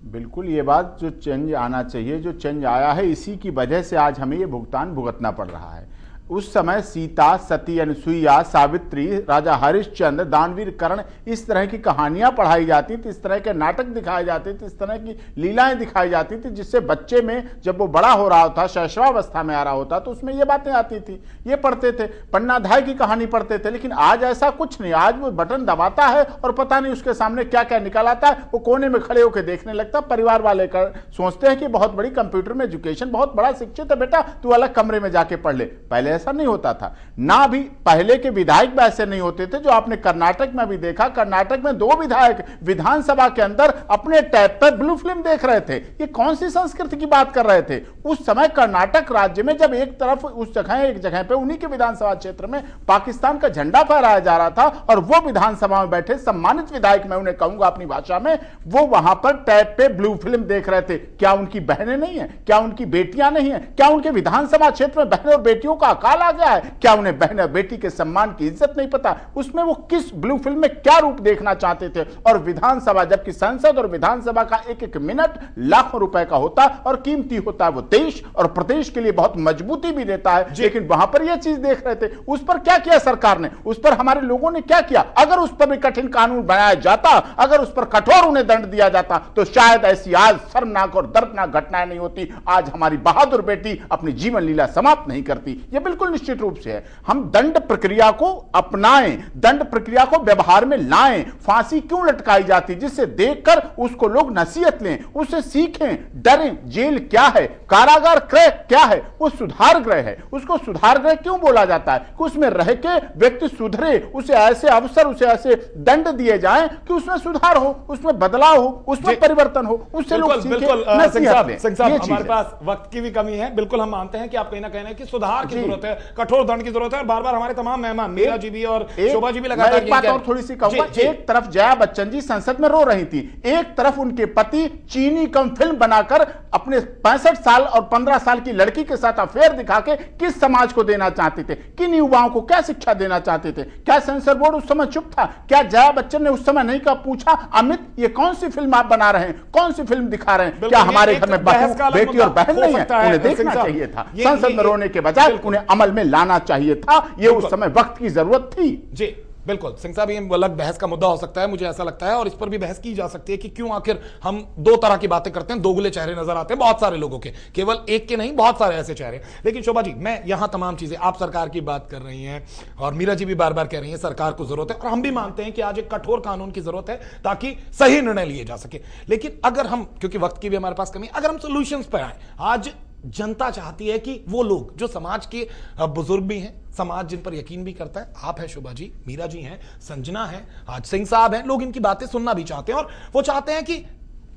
बिल्कुल, ये बात जो चेंज आना चाहिए, जो चेंज आया है, इसी की वजह से आज हमें ये भुगतान भुगतना पड़ रहा है। उस समय सीता, सती अनुसुईया, सावित्री, राजा हरिश्चंद्र, दानवीर कर्ण, इस तरह की कहानियां पढ़ाई जाती थी, इस तरह के नाटक दिखाए जाते थे, इस तरह की लीलाएं दिखाई जाती थी, जिससे बच्चे में जब वो बड़ा हो रहा होता, शैशवावस्था में आ रहा होता, तो उसमें ये बातें आती थी, ये पढ़ते थे, पन्नाधाय की कहानी पढ़ते थे। लेकिन आज ऐसा कुछ नहीं, आज वो बटन दबाता है और पता नहीं उसके सामने क्या क्या निकल आता है, वो कोने में खड़े होकर देखने लगता। परिवार वाले सोचते हैं कि बहुत बड़ी कंप्यूटर में एजुकेशन, बहुत बड़ा शिक्षित है बेटा, तू अलग कमरे में जाके पढ़ ले। पहले ऐसा नहीं होता था ना, भी पहले के विधायक भी ऐसे नहीं होते थे, जो आपने कर्नाटक में भी देखा। कर्नाटक में 2 विधायक विधानसभा के अंदर अपने टैब पर ब्लू फिल्म देख रहे थे। ये कौन सी संस्कृति की बात कर रहे थे? उस समय कर्नाटक राज्य में जब एक तरफ उस जगह, एक जगह पे उन्हीं के विधानसभा क्षेत्र में पाकिस्तान का झंडा फहराया जा रहा था, और वो विधानसभा में बैठे सम्मानित विधायक, मैं उन्हें कहूंगा अपनी भाषा में, वो वहां पर टैब पे ब्लू फिल्म देख रहे थे। क्या उनकी बहनें नहीं है? क्या उनकी बेटियां नहीं है? क्या उनके विधानसभा क्षेत्र में बहनों और बेटियों का अकाल आ गया है? क्या उन्हें बहन और बेटी के सम्मान की इज्जत नहीं पता? उसमें वो किस ब्लू फिल्म में क्या रूप देखना चाहते थे? और विधानसभा, जबकि संसद और विधानसभा का एक एक मिनट लाखों रुपए का होता और कीमती होता है, वो देश और प्रदेश के लिए बहुत मजबूती भी देता है, लेकिन वहां पर ये चीज देख रहे थे। उस पर क्या किया सरकार ने? उस पर हमारे लोगों ने क्या किया? अगर उस पर भी कठिन कानून बनाया जाता, अगर उस पर कठोर उन्हें दंड दिया जाता, तो शायद ऐसी आज शर्मनाक और दर्दनाक घटनाएं नहीं होती। आज हमारी बहादुर बेटी अपनी जीवन लीला समाप्त नहीं करती। यह बिल्कुल निश्चित रूप से है। हम दंड प्रक्रिया को अपनाएं, दंड प्रक्रिया को व्यवहार में लाएं। फांसी क्यों लटकाई जाती? जिससे देखकर उसको लोग नसीहत लें, उससे सीखें, डरें। जेल क्या है? कारागार गृह क्या है? वो सुधार गृह है। उसको सुधार गृह क्यों बोला जाता है? कि उसमें रह के व्यक्ति सुधरे, उसे ऐसे अवसर, उसे ऐसे दंड दिए जाएं कि उसमें सुधार हो, उसमें बदलाव हो, उसमें परिवर्तन हो, उससे लोग सीखें, नसीहत लें। हमारे पास वक्त की भी कमी है, बिल्कुल हम मानते हैं कि आप कहीं ना कहीं कि सुधार की जरूरत है, कठोर दंड की जरूरत है। बार बार हमारे तमाम मेहमान मीरा जी भी और शोभा जी भी लगातार एक बात और थोड़ी सी कहूंगा। एक तरफ जया बच्चन जी संसद में रो रही थी, एक तरफ उनके पति चीनी कम फिल्म बनाकर अपने 65 साल और 15 साल की लड़की के साथ अफेयर दिखा के किस समाज को देना चाहते थे? किन युवाओं को क्या शिक्षा देना चाहते थे? क्या सेंसर बोर्ड उस समय चुप था? क्या जया बच्चन ने उस समय नहीं कहा, पूछा अमित ये कौन सी फिल्म आप बना रहे हैं, कौन सी फिल्म दिखा रहे हैं? क्या हमारे घर में बेटी और बहन नहीं है? उन्हें देखना चाहिए था। संसद में रोने के बजाय उन्हें अमल में लाना चाहिए था। ये उस समय वक्त की जरूरत थी। जी बिल्कुल सिंह साहब, ये अलग बहस का मुद्दा हो सकता है, मुझे ऐसा लगता है, और इस पर भी बहस की जा सकती है कि क्यों आखिर हम 2 तरह की बातें करते हैं। दोगले चेहरे नजर आते हैं बहुत सारे लोगों के, केवल एक के नहीं, बहुत सारे ऐसे चेहरे। लेकिन शोभा जी, मैं यहां तमाम चीजें, आप सरकार की बात कर रही हैं और मीरा जी भी बार बार कह रही हैं सरकार को जरूरत है, और हम भी मानते हैं कि आज एक कठोर कानून की जरूरत है ताकि सही निर्णय लिए जा सके। लेकिन अगर हम, क्योंकि वक्त की भी हमारे पास कमी, अगर हम सोल्यूशन पर आए, आज जनता चाहती है कि वो लोग जो समाज के बुजुर्ग भी हैं, समाज जिन पर यकीन भी करता है, आप हैं शोभा जी, मीरा जी हैं, संजना है, आज सिंह साहब हैं, लोग इनकी बातें सुनना भी चाहते हैं, और वो चाहते हैं कि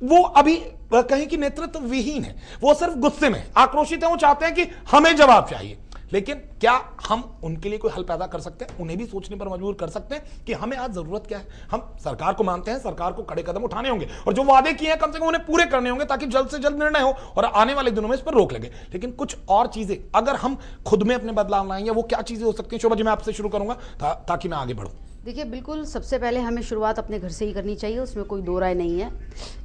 वो अभी कहें कि नेतृत्व विहीन है, वो सिर्फ गुस्से में आक्रोशित है, वो चाहते हैं कि हमें जवाब चाहिए। लेकिन क्या हम उनके लिए कोई हल पैदा कर सकते हैं? उन्हें भी सोचने पर मजबूर कर सकते हैं कि हमें आज जरूरत क्या है? हम सरकार को मानते हैं, सरकार को कड़े कदम उठाने होंगे, और जो वादे किए हैं कम से कम उन्हें पूरे करने होंगे, ताकि जल्द से जल्द निर्णय हो और आने वाले दिनों में इस पर रोक लगे। लेकिन कुछ और चीजें अगर हम खुद में अपने बदलाव लाएंगे, वो क्या चीजें हो सकती हैं? शोभा जी, मैं आपसे शुरू करूंगा ताकि मैं आगे बढ़ूं। देखिए, बिल्कुल सबसे पहले हमें शुरुआत अपने घर से ही करनी चाहिए, उसमें कोई दो राय नहीं है।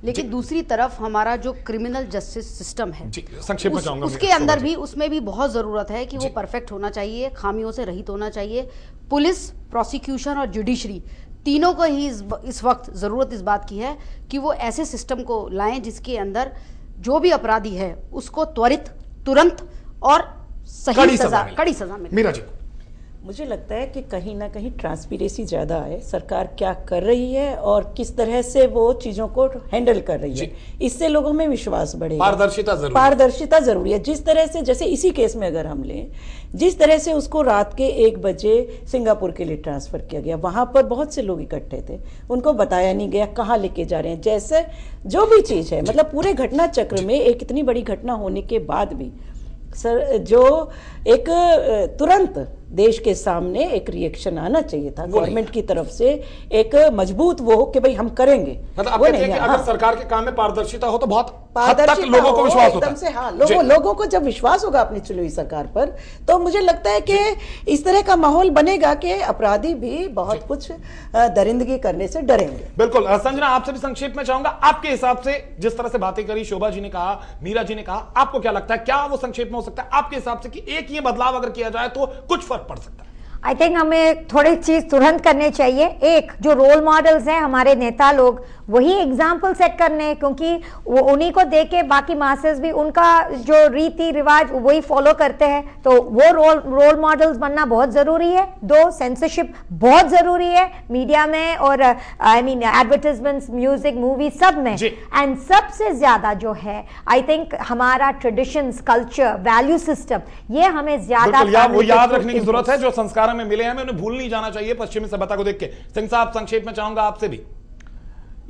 लेकिन दूसरी तरफ हमारा जो क्रिमिनल जस्टिस सिस्टम है, संक्षेप में चाहूंगा, उसके अंदर भी, उसमें भी बहुत ज़रूरत है कि वो परफेक्ट होना चाहिए, खामियों से रहित होना चाहिए। पुलिस, प्रोसिक्यूशन और जुडिशरी तीनों को ही इस वक्त ज़रूरत इस बात की है कि वो ऐसे सिस्टम को लाएं जिसके अंदर जो भी अपराधी है उसको त्वरित, तुरंत और सही सजा, कड़ी सजा मिले। मीरा जी, मुझे लगता है कि कहीं ना कहीं ट्रांसपेरेंसी ज़्यादा है, सरकार क्या कर रही है और किस तरह से वो चीज़ों को हैंडल कर रही है, इससे लोगों में विश्वास बढ़ेगा। पारदर्शिता जरूरी है। जिस तरह से, जैसे इसी केस में अगर हम लें, जिस तरह से उसको रात के 1 बजे सिंगापुर के लिए ट्रांसफ़र किया गया, वहाँ पर बहुत से लोग इकट्ठे थे, उनको बताया नहीं गया कहाँ लेके जा रहे हैं, जैसे जो भी चीज़ है, मतलब पूरे घटना चक्र में एक इतनी बड़ी घटना होने के बाद भी सर जो एक तुरंत देश के सामने एक रिएक्शन आना चाहिए था गवर्नमेंट की तरफ से, एक मजबूत वो हो कि भाई हम करेंगे। मतलब आप कहते हैं कि अगर सरकार के काम में पारदर्शिता हो तो बहुत हद तक लोगों को विश्वास होता है। से हाँ, लोगों को जब विश्वास होगा अपनी चुनी हुई सरकार पर, तो मुझे लगता है कि इस तरह का माहौल बनेगा कि अपराधी भी बहुत कुछ दरिंदगी करने से डरेंगे। बिल्कुल। संजना, आपसे भी संक्षेप में चाहूंगा, आपके हिसाब से जिस तरह से बातें करी, शोभा जी ने कहा, मीरा जी ने कहा, आपको क्या लगता है, क्या वो संक्षेप में हो सकता है आपके हिसाब से कि एक ये बदलाव अगर किया जाए तो कुछ फर्क पड़ सकता है? आई थिंक हमें थोड़ी चीज तुरंत करनी चाहिए। एक, जो रोल मॉडल्स हैं हमारे नेता लोग, वही एग्जाम्पल सेट करने, क्योंकि वो उन्हीं को देख के बाकी मासेस भी उनका जो रीति रिवाज वही फॉलो करते हैं, तो वो रोल मॉडल्स बनना बहुत जरूरी है। दो, सेंसरशिप बहुत जरूरी है मीडिया में और I mean advertisements, music, movie, सब में। एंड सबसे ज्यादा जो है आई थिंक हमारा ट्रेडिशंस, कल्चर, वैल्यू सिस्टम, ये हमें ज्यादा वो याद रखने की जरूरत है जो संस्कार में मिले हैं, हमें उन्हें भूल नहीं जाना चाहिए पश्चिमी सभ्यता को देख के। सिंह साहब, संक्षेप में चाहूंगा आपसे भी।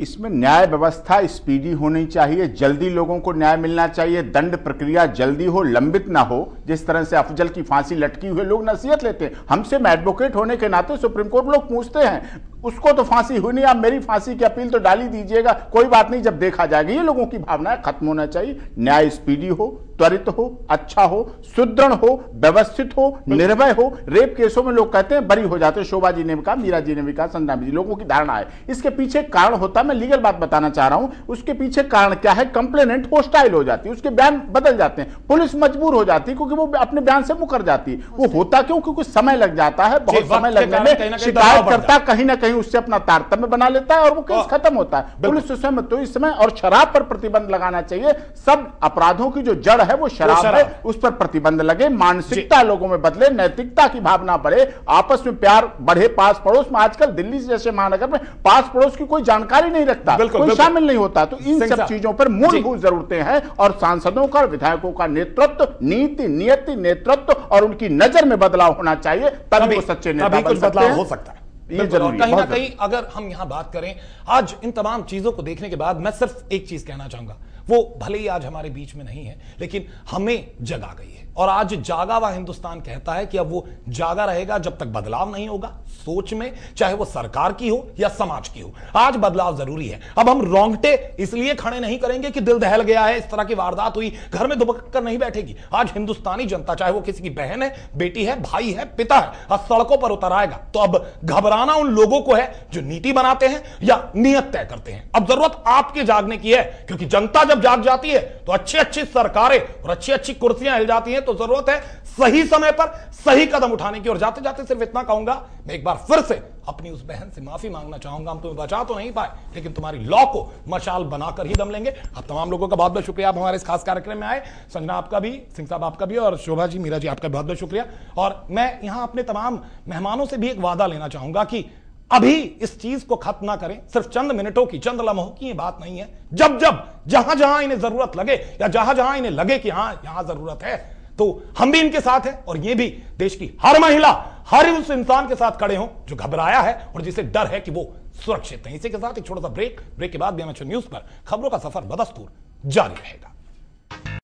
इसमें न्याय व्यवस्था स्पीडी होनी चाहिए, जल्दी लोगों को न्याय मिलना चाहिए, दंड प्रक्रिया जल्दी हो, लंबित ना हो। जिस तरह से अफजल की फांसी लटकी हुई, लोग नसीहत लेते हैं, हमसे एडवोकेट होने के नाते सुप्रीम कोर्ट लोग पूछते हैं, उसको तो फांसी हुई नहीं, आप मेरी फांसी की अपील तो डाल ही दीजिएगा, कोई बात नहीं, जब देखा जाएगा। ये लोगों की भावना खत्म होना चाहिए। न्याय स्पीडी हो, त्वरित हो, अच्छा हो, सुदृढ़ हो, व्यवस्थित हो, निर्भय हो। रेप केसों में लोग कहते हैं बरी हो जाते हैं, शोभा जी ने भी कहा, मीरा जी ने भी कहा, संजना जी, लोगों की धारणा है। इसके पीछे कारण होता है, मैं लीगल बात बताना चाह रहा हूं, उसके पीछे कारण क्या है? कंप्लेनेंट होस्टाइल हो जाती है, उसके बयान बदल जाते हैं, पुलिस मजबूर हो जाती है क्योंकि वो अपने बयान से मुकर जाती है। वो होता क्यों? क्योंकि समय लग जाता है, बहुत समय लगने में शिकायतकर्ता कहीं ना कहीं उससे अपना तारतम्य बना लेता है और वो केस खत्म होता है। पुलिस उस समय तो इस समय, और शराब पर प्रतिबंध लगाना चाहिए। सब अपराधों की जो जड़ है वो शराब है, उस पर प्रतिबंध लगे, मानसिकता लोगों में बदले, नैतिकता की भावना बढ़े, आपस में प्यार बढ़े। पास पड़ोस में आजकल दिल्ली जैसे महानगर में पास पड़ोस की कोई जानकारी नहीं रखता, कोई शामिल नहीं होता। तो इन सब चीजों पर मूलभूत जरूरतें हैं और सांसदों का, विधायकों का नेतृत्व, नीति, नियति, नेतृत्व और उनकी नजर में बदलाव होना चाहिए, तभी वो सच्चे नेता बन सकते हैं। हो सकता है ये जरूरी है। कहीं ना कहीं अगर हम यहां बात करें आज इन तमाम चीजों को देखने के बाद, मैं सिर्फ एक चीज कहना चाहूंगा, वो भले ही आज हमारे बीच में नहीं है लेकिन हमें जगा गई है। और आज जागा हुआ हिंदुस्तान कहता है कि अब वो जागा रहेगा जब तक बदलाव नहीं होगा सोच में, चाहे वो सरकार की हो या समाज की हो। आज बदलाव जरूरी है। अब हम रोंगटे इसलिए खड़े नहीं करेंगे कि दिल दहल गया है, इस तरह की वारदात हुई, घर में दुबक कर नहीं बैठेगी। आज हिंदुस्तानी जनता, चाहे वो किसी की बहन है, बेटी है, भाई है, पिता है, आज सड़कों पर उतर आएगा। तो अब घबराना उन लोगों को है जो नीति बनाते हैं या नियत तय करते हैं। अब जरूरत आपके जागने की है, क्योंकि जनता जब जाग जाती है तो अच्छी अच्छी सरकारें और अच्छी अच्छी कुर्सियां हिल जाती हैं। तो जरूरत है सही समय पर सही कदम उठाने की। और जाते जाते सिर्फ इतना कहूंगा, मैं एक बार फिर से अपनी उस बहन से माफी मांगना चाहूंगा। हम तुम्हें बचा तो नहीं पाए लेकिन तुम्हारी लॉ को मशाल बनाकर ही दम लेंगे। आप तमाम लोगों का बहुत बहुत शुक्रिया, आप हमारे इस खास कार्यक्रम में आए। संजना आपका भी, सिंह साहब आपका भी, और शोभा जी, मीरा जी आपका बहुत बहुत शुक्रिया। और मैं यहां अपने तमाम मेहमानों से भी एक वादा लेना चाहूंगा कि अभी इस चीज को खत्म ना करें। सिर्फ चंद मिनटों की, चंद लम्हों की ये बात नहीं है। जब जब जहां जहां इन्हें जरूरत लगे या जहां जहां इन्हें लगे कि हां यहां जरूरत है, तो हम भी इनके साथ हैं। और ये भी देश की हर महिला, हर उस इंसान के साथ खड़े हों जो घबराया है और जिसे डर है कि वो सुरक्षित है। इसी के साथ एक छोटा सा ब्रेक के बाद BMH न्यूज पर खबरों का सफर बदस्तूर जारी रहेगा।